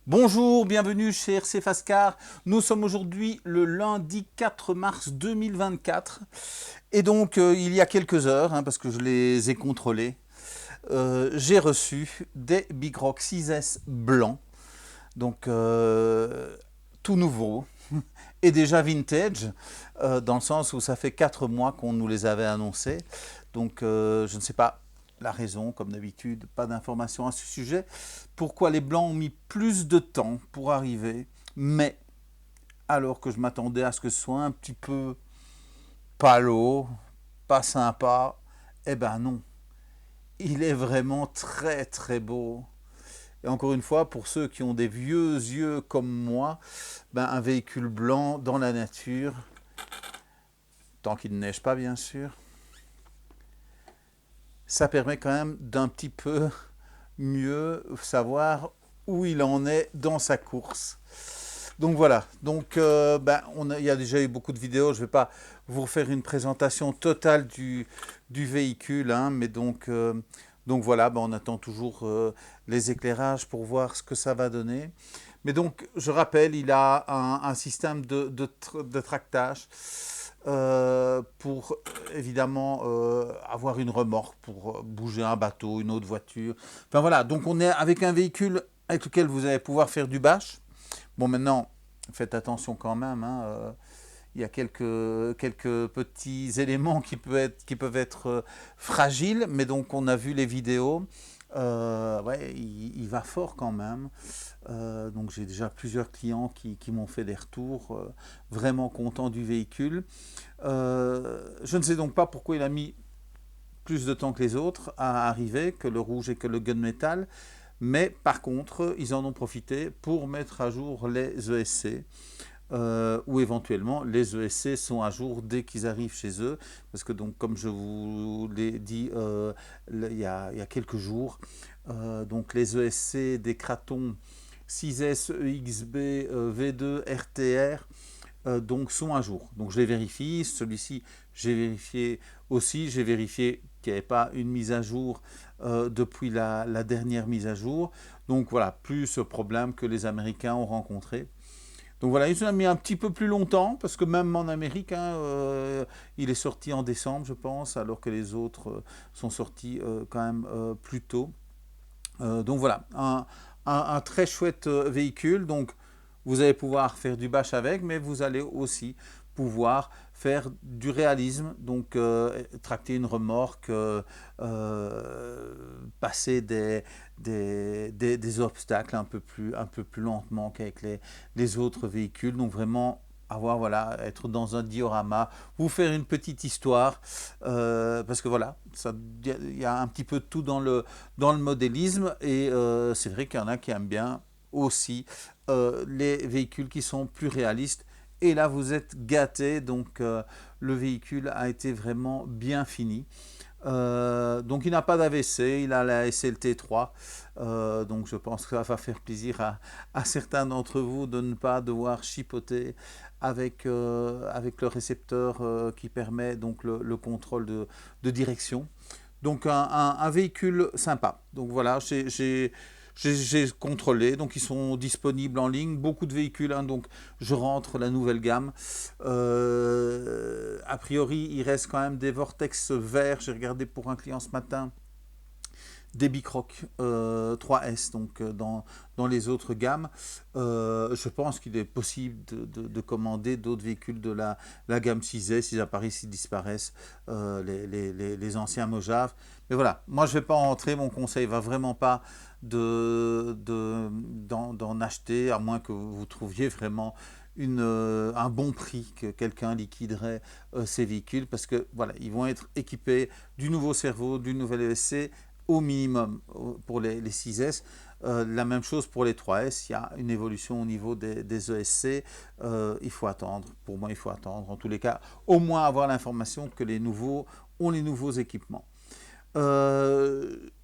Bonjour, bienvenue chez RC Fascar. Nous sommes aujourd'hui le lundi 4 mars 2024. Et donc, il y a quelques heures, parce que je les ai contrôlés, j'ai reçu des Big Rock 6S blancs. Donc, tout nouveau et déjà vintage, dans le sens où ça fait 4 mois qu'on nous les avait annoncés. Donc, je ne sais pas la raison, comme d'habitude, pas d'informations à ce sujet. Pourquoi les blancs ont mis plus de temps pour arriver, mais alors que je m'attendais à ce que ce soit un petit peu palo, pas sympa, eh ben non. Il est vraiment très très beau. Et encore une fois, pour ceux qui ont des vieux yeux comme moi, ben un véhicule blanc dans la nature, tant qu'il ne neige pas bien sûr, ça permet quand même d'un petit peu mieux savoir où il en est dans sa course. Donc voilà, donc il y a déjà eu beaucoup de vidéos, je ne vais pas vous refaire une présentation totale du véhicule, mais donc voilà, on attend toujours les éclairages pour voir ce que ça va donner. Mais donc, je rappelle, il a un système de tractage pour évidemment avoir une remorque pour bouger un bateau, une autre voiture. Enfin voilà, donc on est avec un véhicule avec lequel vous allez pouvoir faire du bâche. Bon, maintenant, faites attention quand même. Il y a quelques petits éléments qui peuvent être fragiles, mais donc on a vu les vidéos. Ouais, il va fort quand même. Donc j'ai déjà plusieurs clients qui m'ont fait des retours vraiment contents du véhicule. Je ne sais donc pas pourquoi il a mis plus de temps que les autres à arriver, que le rouge et que le gunmetal. Mais par contre, ils en ont profité pour mettre à jour les ESC. Ou éventuellement les ESC sont à jour dès qu'ils arrivent chez eux. Parce que donc, comme je vous l'ai dit il y a quelques jours, donc les ESC des Kraton 6S EXB V2 RTR donc sont à jour. Donc je les vérifie. Celui-ci, j'ai vérifié aussi. J'ai vérifié qu'il n'y avait pas une mise à jour depuis la dernière mise à jour. Donc voilà, plus ce problème que les Américains ont rencontré. Donc voilà, il a mis un petit peu plus longtemps, parce que même en Amérique, il est sorti en décembre, je pense, alors que les autres sont sortis quand même plus tôt. Donc voilà, un très chouette véhicule. Donc vous allez pouvoir faire du bash avec, mais vous allez aussi pouvoir faire du réalisme, donc tracter une remorque, passer des obstacles un peu plus lentement qu'avec les autres véhicules. Donc vraiment avoir voilà, être dans un diorama, vous faire une petite histoire, parce que voilà, il y a un petit peu de tout dans le modélisme, et c'est vrai qu'il y en a qui aiment bien aussi les véhicules qui sont plus réalistes. Et là, vous êtes gâtés, donc le véhicule a été vraiment bien fini. Donc il n'a pas d'AVC, il a la SLT3, donc je pense que ça va faire plaisir à certains d'entre vous de ne pas devoir chipoter avec le récepteur qui permet donc le contrôle de direction. Donc un véhicule sympa. Donc voilà, j'ai contrôlé, donc ils sont disponibles en ligne, beaucoup de véhicules, donc je rentre la nouvelle gamme. A priori, il reste quand même des Vortex verts, j'ai regardé pour un client ce matin, des Bicroc 3S, donc dans les autres gammes. Je pense qu'il est possible de commander d'autres véhicules de la gamme 6S, ils apparaissent, ils disparaissent, les anciens Mojave. Mais voilà, moi je ne vais pas en rentrer, mon conseil va vraiment pas d'en acheter, à moins que vous trouviez vraiment un bon prix, que quelqu'un liquiderait ces véhicules, parce que voilà, ils vont être équipés du nouveau cerveau, du nouvel ESC, au minimum pour les 6S. La même chose pour les 3S, il y a une évolution au niveau des ESC. Il faut attendre, pour moi il faut attendre, en tous les cas, au moins avoir l'information que les nouveaux ont les nouveaux équipements.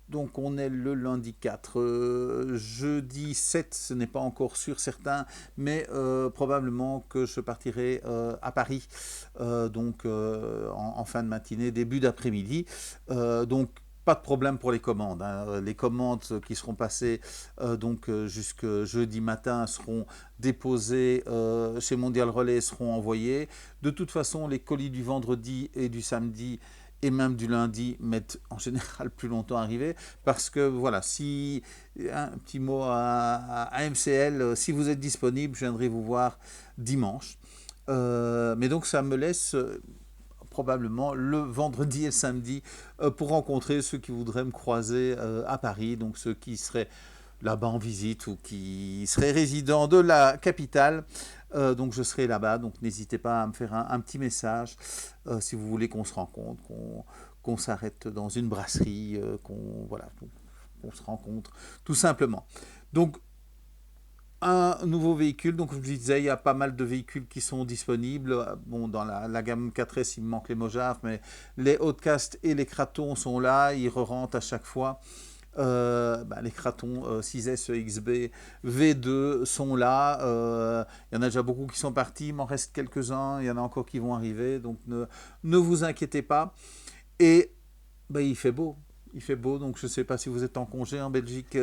Donc on est le lundi 4, jeudi 7, ce n'est pas encore sûr certain, mais probablement que je partirai à Paris, donc en fin de matinée, début d'après-midi. Donc pas de problème pour les commandes, hein. Les commandes qui seront passées jusque jeudi matin seront déposées chez Mondial Relais, seront envoyées. De toute façon, les colis du vendredi et du samedi et même du lundi mettent en général plus longtemps à arriver parce que voilà, si un petit mot à MCL, si vous êtes disponible, je viendrai vous voir dimanche. Mais donc ça me laisse probablement le vendredi et le samedi pour rencontrer ceux qui voudraient me croiser à Paris, donc ceux qui seraient là-bas en visite ou qui seraient résidents de la capitale. Donc je serai là-bas, donc n'hésitez pas à me faire un petit message si vous voulez qu'on se rencontre, qu'on s'arrête dans une brasserie, qu'on se rencontre tout simplement. Donc un nouveau véhicule, donc je vous disais, il y a pas mal de véhicules qui sont disponibles. Bon, dans la gamme 4S, il me manque les Mojave, mais les Outcast et les Kraton sont là, ils re-rentrent à chaque fois. Les Kraton 6S XB V2 sont là. Il y en a déjà beaucoup qui sont partis, il m'en reste quelques-uns, il y en a encore qui vont arriver, donc ne vous inquiétez pas. Et il fait beau. Il fait beau, donc je ne sais pas si vous êtes en congé. En Belgique,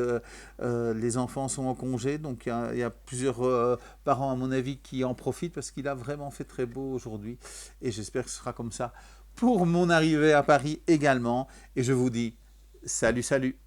les enfants sont en congé, donc il y a plusieurs parents, à mon avis, qui en profitent parce qu'il a vraiment fait très beau aujourd'hui. Et j'espère que ce sera comme ça pour mon arrivée à Paris également. Et je vous dis salut, salut.